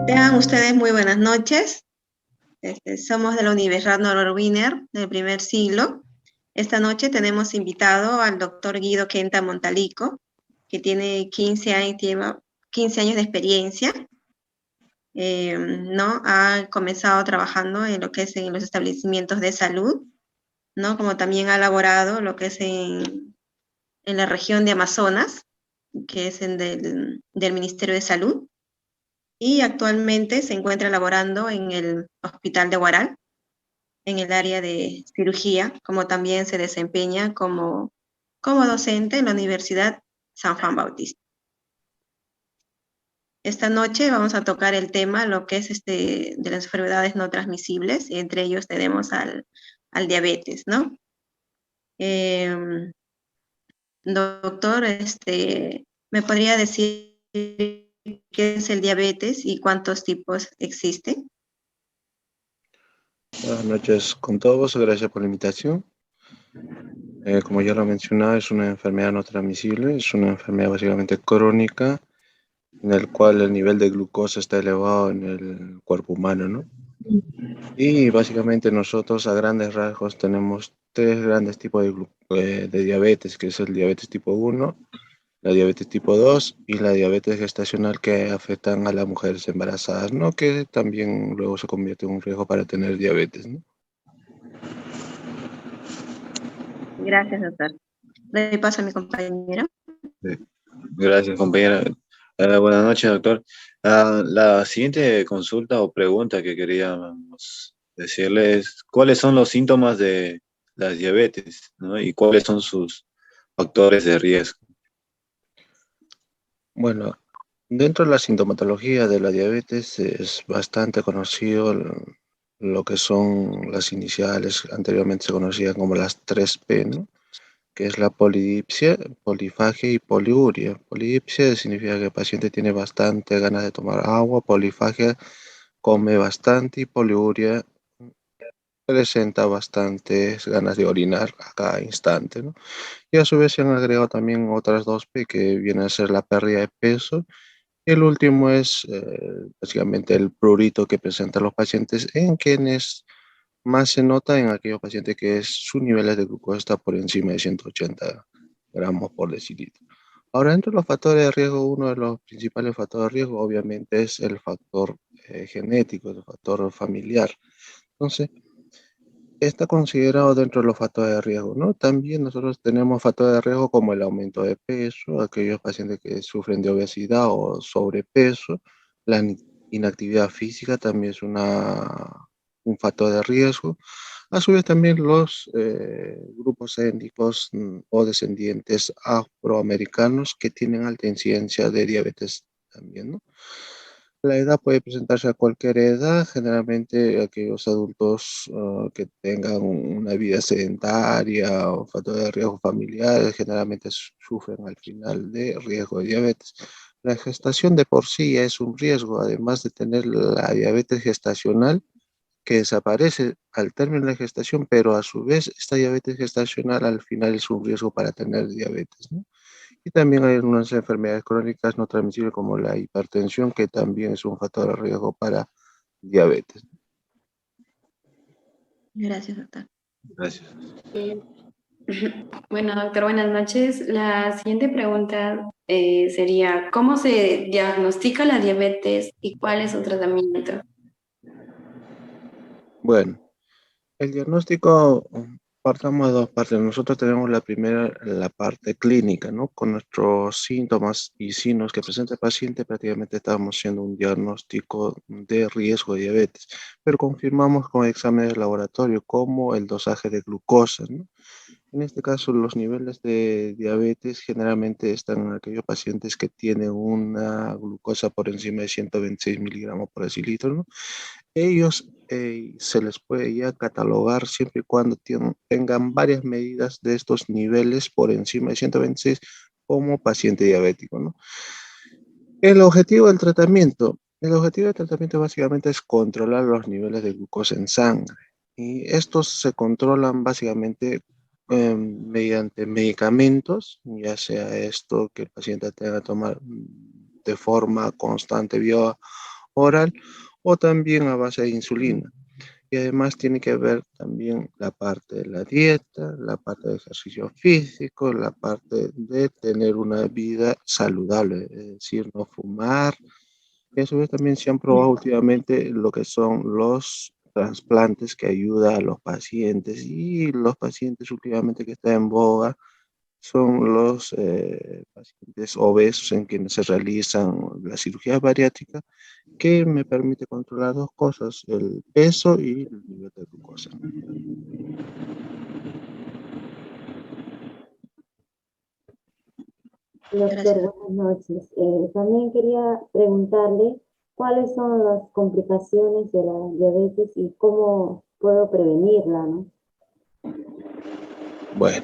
Tengan ustedes muy buenas noches. Somos de la Universidad Norberwiener del primer siglo. Esta noche tenemos invitado al doctor Guido Quenta Montalico, que tiene 15 años, lleva 15 años de experiencia. ¿No? Ha comenzado trabajando en lo que es en los establecimientos de salud, ¿no? Como también ha laborado lo que es en la región de Amazonas, que es del Ministerio de Salud, y actualmente se encuentra laborando en el Hospital de Huaral, en el área de cirugía, como también se desempeña como docente en la Universidad San Juan Bautista. Esta noche vamos a tocar el tema, lo que es de las enfermedades no transmisibles, y entre ellos tenemos al diabetes, ¿no? Eh, Doctor, ¿me podría decir qué es el diabetes y cuántos tipos existen? Buenas noches con todos, gracias por la invitación. Como ya lo mencionaba, es una enfermedad no transmisible, es una enfermedad básicamente crónica en el cual el nivel de glucosa está elevado en el cuerpo humano, ¿no? Y básicamente nosotros a grandes rasgos tenemos tres grandes tipos de diabetes, que es el diabetes tipo 1, la diabetes tipo 2 y la diabetes gestacional que afectan a las mujeres embarazadas, ¿no? Que también luego se convierte en un riesgo para tener diabetes, ¿no? Gracias, doctor. Le paso a mi compañero. Sí. Gracias, compañera. Buenas noches, doctor. La siguiente consulta o pregunta que queríamos decirle es, ¿cuáles son los síntomas de la diabetes, ¿no? Y cuáles son sus factores de riesgo? Bueno, dentro de la sintomatología de la diabetes es bastante conocido lo que son las iniciales, anteriormente se conocían como las 3P, ¿no? Que es la polidipsia, polifagia y poliuria. Polidipsia significa que el paciente tiene bastante ganas de tomar agua, polifagia come bastante y poliuria presenta bastantes ganas de orinar a cada instante, ¿no? Y a su vez se han agregado también otras 2P que vienen a ser la pérdida de peso. Y el último es básicamente el prurito que presentan los pacientes, en quienes más se nota en aquellos pacientes que su nivel de glucosa está por encima de 180 gramos por decilitro. Ahora, entre los factores de riesgo, uno de los principales factores de riesgo obviamente es el factor genético, el factor familiar. Entonces, está considerado dentro de los factores de riesgo, ¿no? También nosotros tenemos factores de riesgo como el aumento de peso, aquellos pacientes que sufren de obesidad o sobrepeso, la inactividad física también es un factor de riesgo. A su vez también los grupos étnicos o descendientes afroamericanos que tienen alta incidencia de diabetes también, ¿no? La edad puede presentarse a cualquier edad, generalmente aquellos adultos que tengan una vida sedentaria o factores de riesgo familiares, generalmente sufren al final de riesgo de diabetes. La gestación de por sí ya es un riesgo, además de tener la diabetes gestacional que desaparece al término de la gestación, pero a su vez esta diabetes gestacional al final es un riesgo para tener diabetes, ¿no? Y también hay algunas enfermedades crónicas no transmisibles como la hipertensión, que también es un factor de riesgo para diabetes. Gracias, doctor. Gracias. Eh, Bueno, doctor, buenas noches. La siguiente pregunta sería, ¿cómo se diagnostica la diabetes y cuál es su tratamiento? Bueno, el diagnóstico, partamos de dos partes. Nosotros tenemos la primera, la parte clínica, ¿no? Con nuestros síntomas y signos que presenta el paciente, prácticamente estamos haciendo un diagnóstico de riesgo de diabetes, pero confirmamos con exámenes de laboratorio como el dosaje de glucosa, ¿no? En este caso, los niveles de diabetes generalmente están en aquellos pacientes que tienen una glucosa por encima de 126 miligramos por decilitro, ¿no? Ellos se les puede ya catalogar siempre y cuando tengan varias medidas de estos niveles por encima de 126 como paciente diabético, ¿no? El objetivo del tratamiento básicamente es controlar los niveles de glucosa en sangre. Y estos se controlan básicamente mediante medicamentos, ya sea esto que el paciente tenga que tomar de forma constante vía oral o también a base de insulina. Y además tiene que ver también la parte de la dieta, la parte de ejercicio físico, la parte de tener una vida saludable, es decir, no fumar. Y a su vez también se han probado últimamente lo que son los trasplantes que ayuda a los pacientes, y los pacientes últimamente que está en boga son los pacientes obesos en quienes se realizan la cirugía bariátrica, que me permite controlar dos cosas, el peso y el nivel de glucosa. Doctor, Gracias. buenas noches. También quería preguntarle cuáles son las complicaciones de la diabetes y cómo puedo prevenirla, ¿no? Bueno,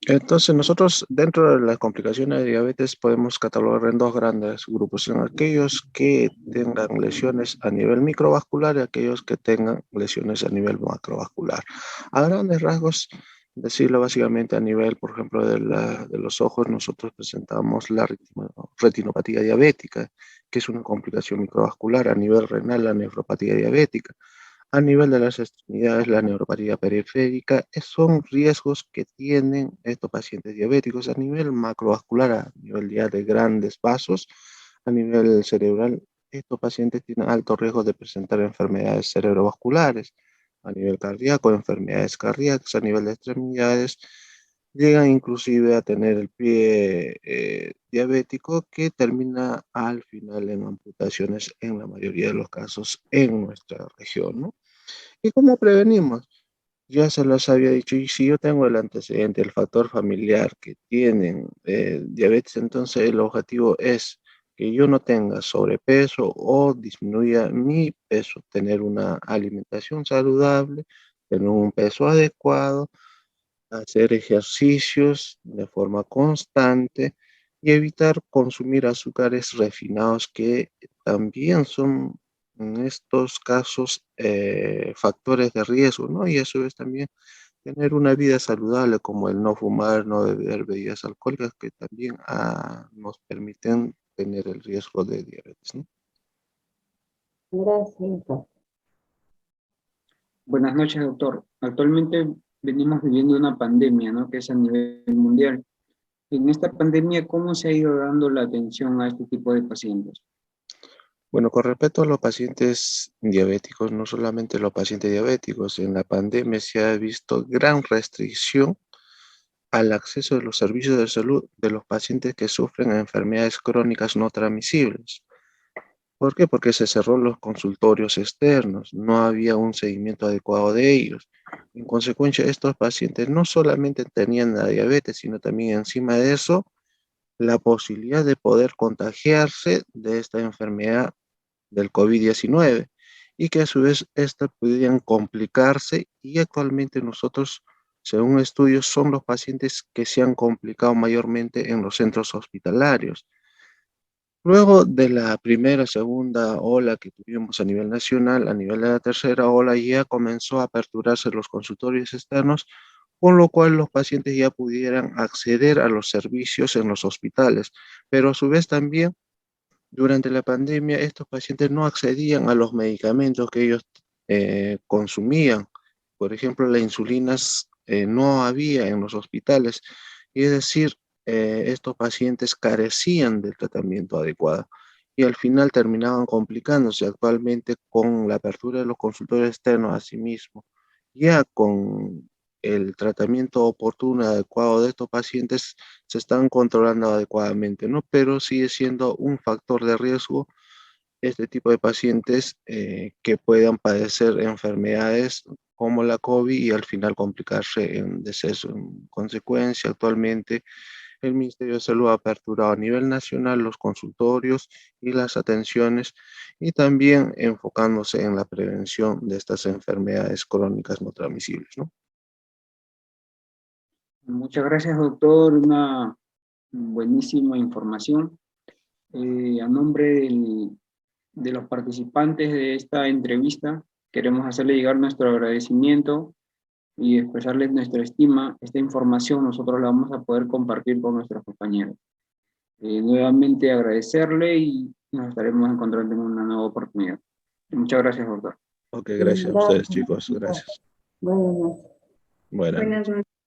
entonces nosotros dentro de las complicaciones de diabetes podemos catalogar en dos grandes grupos, en aquellos que tengan lesiones a nivel microvascular y aquellos que tengan lesiones a nivel macrovascular. A grandes rasgos, decirlo básicamente a nivel, por ejemplo, de los ojos, nosotros presentamos la retinopatía diabética, que es una complicación microvascular. A nivel renal, la nefropatía diabética. A nivel de las extremidades, la neuropatía periférica, son riesgos que tienen estos pacientes diabéticos. A nivel macrovascular, a nivel ya de grandes vasos, a nivel cerebral, estos pacientes tienen alto riesgo de presentar enfermedades cerebrovasculares. A nivel cardíaco, enfermedades cardíacas. A nivel de extremidades, llegan inclusive a tener el pie diabético, que termina al final en amputaciones en la mayoría de los casos en nuestra región, ¿no? ¿Y cómo prevenimos? Ya se los había dicho, y si yo tengo el antecedente, el factor familiar que tienen diabetes, entonces el objetivo es que yo no tenga sobrepeso o disminuya mi peso, tener una alimentación saludable, tener un peso adecuado, hacer ejercicios de forma constante y evitar consumir azúcares refinados, que también son en estos casos factores de riesgo, ¿no? Y eso es también tener una vida saludable, como el no fumar, no beber bebidas alcohólicas, que también nos permiten tener el riesgo de diabetes, ¿no? Gracias. Buenas noches, doctor. Actualmente venimos viviendo una pandemia, ¿no? Que es a nivel mundial. En esta pandemia, ¿cómo se ha ido dando la atención a este tipo de pacientes? Bueno, con respecto a los pacientes diabéticos, no solamente los pacientes diabéticos, en la pandemia se ha visto gran restricción al acceso de los servicios de salud de los pacientes que sufren enfermedades crónicas no transmisibles. ¿Por qué? Porque se cerró los consultorios externos, no había un seguimiento adecuado de ellos. En consecuencia, estos pacientes no solamente tenían la diabetes, sino también encima de eso, la posibilidad de poder contagiarse de esta enfermedad del COVID-19, y que a su vez estas podrían complicarse, y actualmente nosotros, según estudios, son los pacientes que se han complicado mayormente en los centros hospitalarios. Luego de la primera, segunda ola que tuvimos a nivel nacional, a nivel de la tercera ola ya comenzó a aperturarse los consultorios externos, con lo cual los pacientes ya pudieran acceder a los servicios en los hospitales, pero a su vez también durante la pandemia estos pacientes no accedían a los medicamentos que ellos consumían. Por ejemplo, la insulina no había en los hospitales, y es decir, estos pacientes carecían del tratamiento adecuado y al final terminaban complicándose. Actualmente, con la apertura de los consultorios externos, asimismo, ya con el tratamiento oportuno y adecuado de estos pacientes, se están controlando adecuadamente, ¿no? Pero sigue siendo un factor de riesgo este tipo de pacientes que puedan padecer enfermedades como la COVID y al final complicarse en deceso. En consecuencia, actualmente el Ministerio de Salud ha aperturado a nivel nacional los consultorios y las atenciones, y también enfocándose en la prevención de estas enfermedades crónicas no transmisibles, ¿no? Muchas gracias, doctor. Una buenísima información. A nombre de los participantes de esta entrevista, queremos hacerle llegar nuestro agradecimiento y expresarles nuestra estima. Esta información nosotros la vamos a poder compartir con nuestros compañeros. Nuevamente agradecerle y nos estaremos encontrando en una nueva oportunidad. Muchas gracias, doctor. Ok, gracias a ustedes, chicos. Gracias. Buenas noches. Buenas noches. Buenas noches.